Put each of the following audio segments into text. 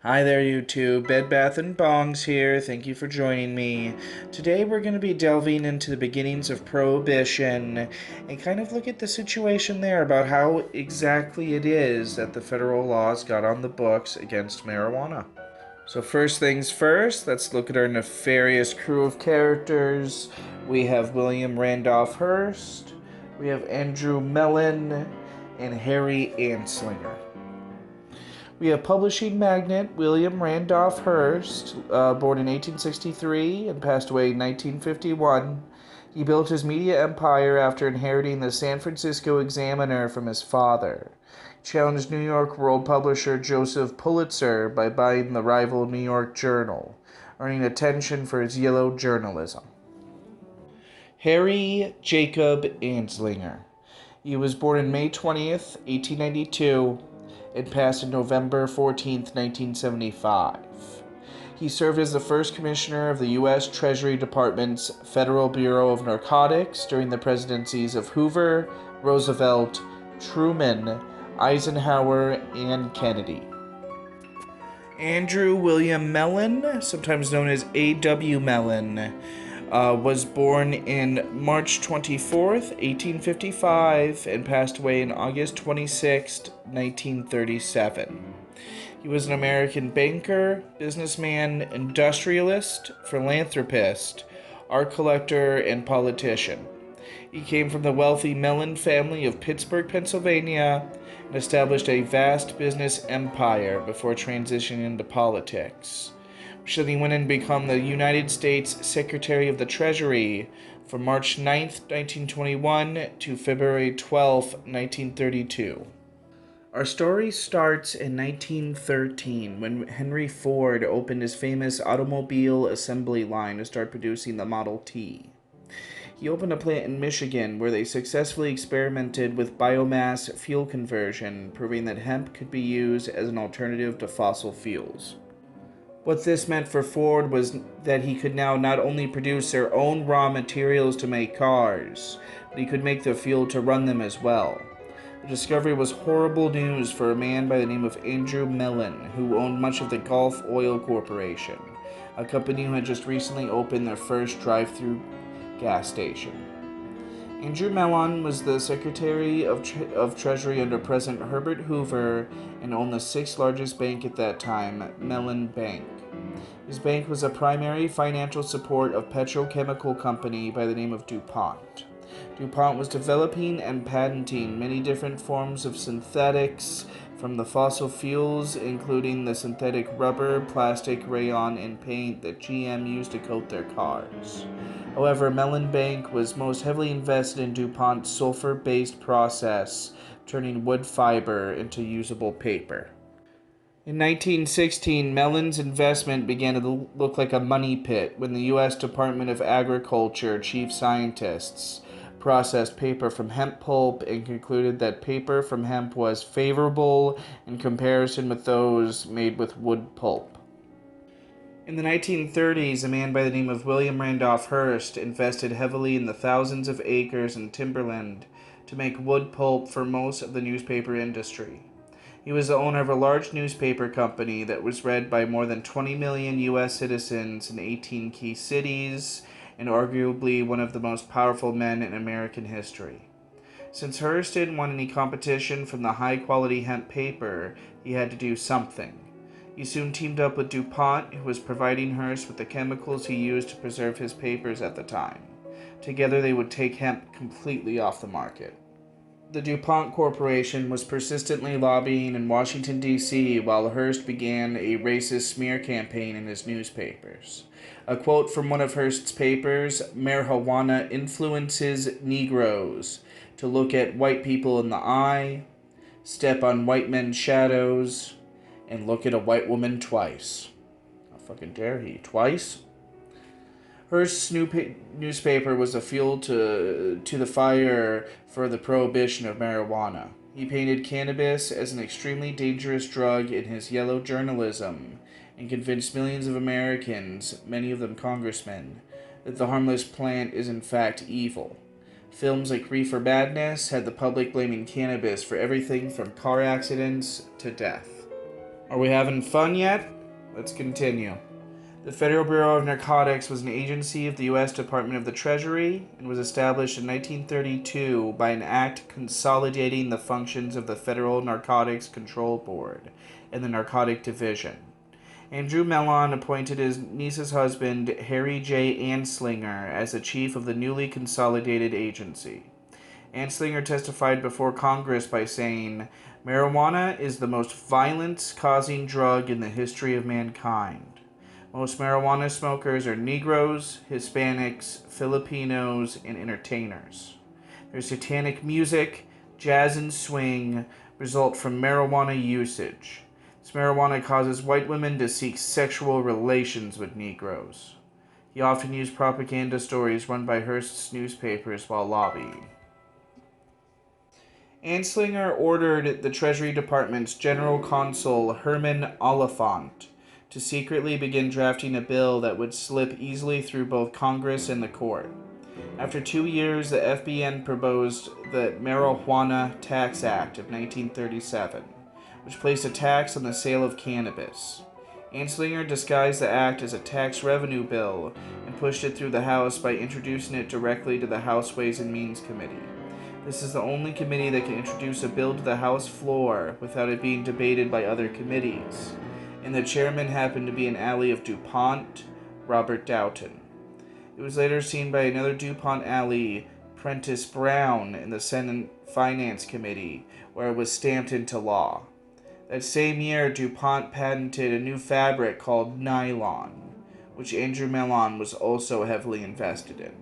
Hi there, YouTube. Bed Bath and Bongs here. Thank you for joining me. Today we're going to be delving into the beginnings of Prohibition and kind of look at the situation there about how exactly it is that the federal laws got on the books against marijuana. So first things first, let's look at our nefarious crew of characters. We have William Randolph Hearst, we have Andrew Mellon, and Harry Anslinger. We have publishing magnate William Randolph Hearst, born in 1863 and passed away in 1951. He built his media empire after inheriting the San Francisco Examiner from his father. He challenged New York World publisher Joseph Pulitzer by buying the rival New York Journal, earning attention for his yellow journalism. Harry Jacob Anslinger. He was born on May 20th, 1892, and passed on November 14th, 1975. He served as the first commissioner of the U.S. Treasury Department's Federal Bureau of Narcotics during the presidencies of Hoover, Roosevelt, Truman, Eisenhower, and Kennedy. Andrew William Mellon, sometimes known as A.W. Mellon, was born in March 24th, 1855, and passed away on August 26th, 1937. He was an American banker, businessman, industrialist, philanthropist, art collector, and politician. He came from the wealthy Mellon family of Pittsburgh, Pennsylvania, and established a vast business empire before transitioning into politics. He went and become the United States Secretary of the Treasury from March 9th, 1921 to February 12th, 1932. Our story starts in 1913 when Henry Ford opened his famous automobile assembly line to start producing the Model T. He opened a plant in Michigan where they successfully experimented with biomass fuel conversion, proving that hemp could be used as an alternative to fossil fuels. What this meant for Ford was that he could now not only produce their own raw materials to make cars, but he could make the fuel to run them as well. The discovery was horrible news for a man by the name of Andrew Mellon, who owned much of the Gulf Oil Corporation, a company who had just recently opened their first drive-through gas station. Andrew Mellon was the Secretary of Treasury under President Herbert Hoover and owned the sixth largest bank at that time, Mellon Bank. His bank was a primary financial support of petrochemical company by the name of DuPont. DuPont was developing and patenting many different forms of synthetics from the fossil fuels, including the synthetic rubber, plastic, rayon, and paint that GM used to coat their cars. However, Mellon Bank was most heavily invested in DuPont's sulfur-based process, turning wood fiber into usable paper. In 1916, Mellon's investment began to look like a money pit when the U.S. Department of Agriculture chief scientists processed paper from hemp pulp and concluded that paper from hemp was favorable in comparison with those made with wood pulp. In the 1930s, a man by the name of William Randolph Hearst invested heavily in the thousands of acres in timberland to make wood pulp for most of the newspaper industry. He was the owner of a large newspaper company that was read by more than 20 million U.S. citizens in 18 key cities, and arguably one of the most powerful men in American history. Since Hearst didn't want any competition from the high-quality hemp paper, he had to do something. He soon teamed up with DuPont, who was providing Hearst with the chemicals he used to preserve his papers at the time. Together they would take hemp completely off the market. The DuPont Corporation was persistently lobbying in Washington, D.C., while Hearst began a racist smear campaign in his newspapers. A quote from one of Hearst's papers: "Marijuana influences Negroes to look at white people in the eye, step on white men's shadows, and look at a white woman twice." How fucking dare he? Twice? Hearst's newspaper was the fuel to the fire for the prohibition of marijuana. He painted cannabis as an extremely dangerous drug in his yellow journalism and convinced millions of Americans, many of them congressmen, that the harmless plant is in fact evil. Films like Reefer Madness had the public blaming cannabis for everything from car accidents to death. Are we having fun yet? Let's continue. The Federal Bureau of Narcotics was an agency of the U.S. Department of the Treasury and was established in 1932 by an act consolidating the functions of the Federal Narcotics Control Board and the Narcotic Division. Andrew Mellon appointed his niece's husband, Harry J. Anslinger, as the chief of the newly consolidated agency. Anslinger testified before Congress by saying, "Marijuana is the most violence-causing drug in the history of mankind. Most marijuana smokers are Negroes, Hispanics, Filipinos, and entertainers. Their satanic music, jazz, and swing result from marijuana usage. This marijuana causes white women to seek sexual relations with Negroes." He often used propaganda stories run by Hearst's newspapers while lobbying. Anslinger ordered the Treasury Department's General Counsel Herman Oliphant to secretly begin drafting a bill that would slip easily through both Congress and the court. After 2 years, the FBN proposed the Marijuana Tax Act of 1937, which placed a tax on the sale of cannabis. Anslinger disguised the act as a tax revenue bill and pushed it through the House by introducing it directly to the House Ways and Means Committee. This is the only committee that can introduce a bill to the House floor without it being debated by other committees, and the chairman happened to be an ally of DuPont, Robert Doughton. It was later seen by another DuPont ally, Prentice Brown, in the Senate Finance Committee, where it was stamped into law. That same year, DuPont patented a new fabric called nylon, which Andrew Mellon was also heavily invested in.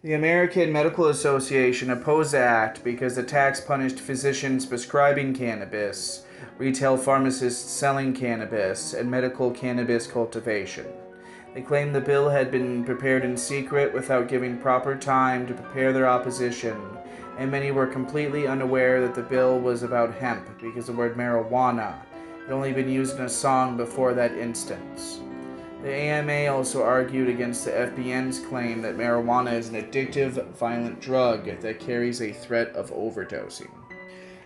The American Medical Association opposed the act because the tax punished physicians prescribing cannabis, retail pharmacists selling cannabis, and medical cannabis cultivation. They claimed the bill had been prepared in secret without giving proper time to prepare their opposition, and many were completely unaware that the bill was about hemp because the word marijuana had only been used in a song before that instance. The AMA also argued against the FBN's claim that marijuana is an addictive, violent drug that carries a threat of overdosing.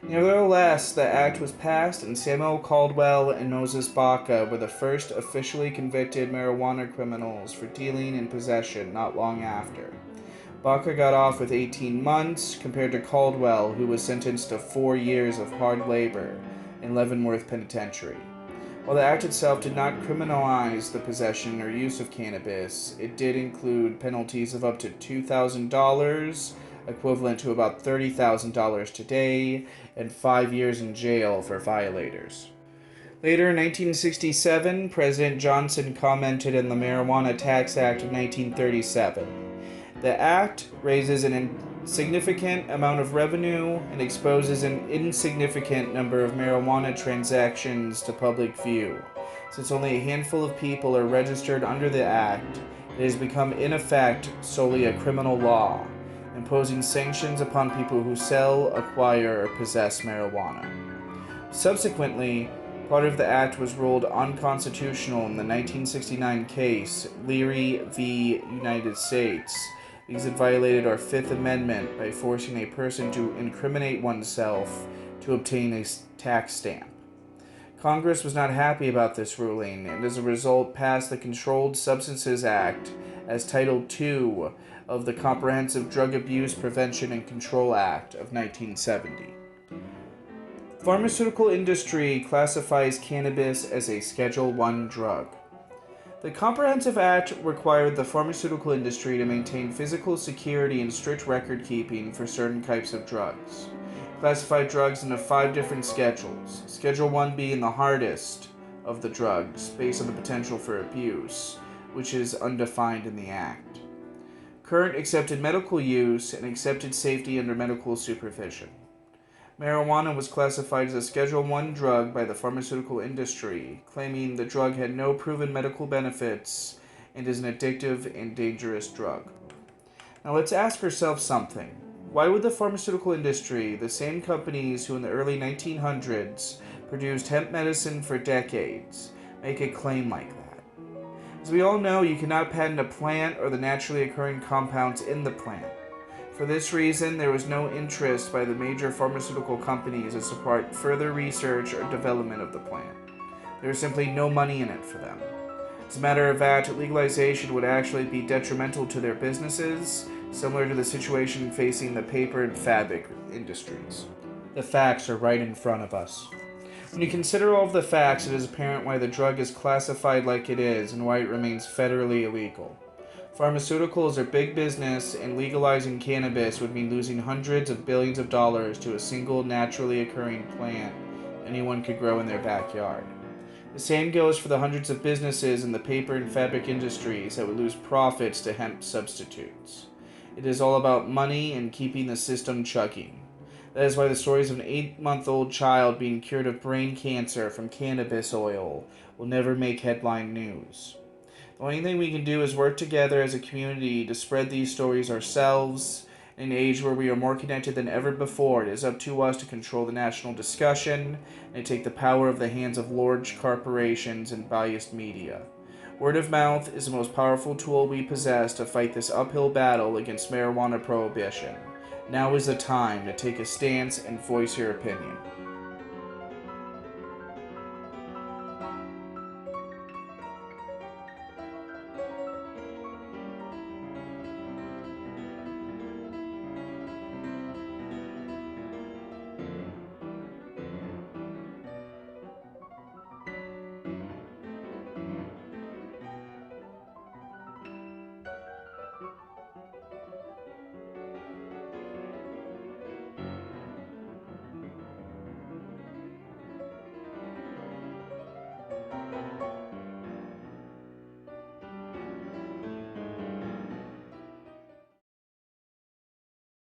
Nevertheless, the act was passed, and Samuel Caldwell and Moses Baca were the first officially convicted marijuana criminals for dealing and possession not long after. Baca got off with 18 months, compared to Caldwell, who was sentenced to 4 years of hard labor in Leavenworth Penitentiary. While the act itself did not criminalize the possession or use of cannabis, it did include penalties of up to $2,000, equivalent to about $30,000 today, and 5 years in jail for violators. Later in 1967, President Johnson commented on the Marijuana Tax Act of 1937. The act raises an insignificant amount of revenue and exposes an insignificant number of marijuana transactions to public view. Since only a handful of people are registered under the act, it has become in effect solely a criminal law, imposing sanctions upon people who sell, acquire, or possess marijuana. Subsequently, part of the act was ruled unconstitutional in the 1969 case Leary v. United States, because it violated our Fifth Amendment by forcing a person to incriminate oneself to obtain a tax stamp. Congress was not happy about this ruling, and as a result passed the Controlled Substances Act as Title II of the Comprehensive Drug Abuse Prevention and Control Act of 1970. The pharmaceutical industry classifies cannabis as a Schedule I drug. The Comprehensive Act required the pharmaceutical industry to maintain physical security and strict record-keeping for certain types of drugs. It classified drugs into 5 different schedules, Schedule I being the hardest of the drugs based on the potential for abuse, which is undefined in the Act. Current accepted medical use and accepted safety under medical supervision. Marijuana was classified as a Schedule I drug by the pharmaceutical industry, claiming the drug had no proven medical benefits and is an addictive and dangerous drug. Now let's ask ourselves something. Why would the pharmaceutical industry, the same companies who in the early 1900s produced hemp medicine for decades, make a claim like that? As we all know, you cannot patent a plant or the naturally occurring compounds in the plant. For this reason, there was no interest by the major pharmaceutical companies to support further research or development of the plant. There is simply no money in it for them. As a matter of fact, legalization would actually be detrimental to their businesses, similar to the situation facing the paper and fabric industries. The facts are right in front of us. When you consider all of the facts, it is apparent why the drug is classified like it is and why it remains federally illegal. Pharmaceuticals are big business, and legalizing cannabis would mean losing hundreds of billions of dollars to a single naturally occurring plant anyone could grow in their backyard. The same goes for the hundreds of businesses in the paper and fabric industries that would lose profits to hemp substitutes. It is all about money and keeping the system chugging. That is why the stories of an 8-month-old child being cured of brain cancer from cannabis oil will never make headline news. The only thing we can do is work together as a community to spread these stories ourselves. In an age where we are more connected than ever before, it is up to us to control the national discussion and take the power of the hands of large corporations and biased media. Word of mouth is the most powerful tool we possess to fight this uphill battle against marijuana prohibition. Now is the time to take a stance and voice your opinion.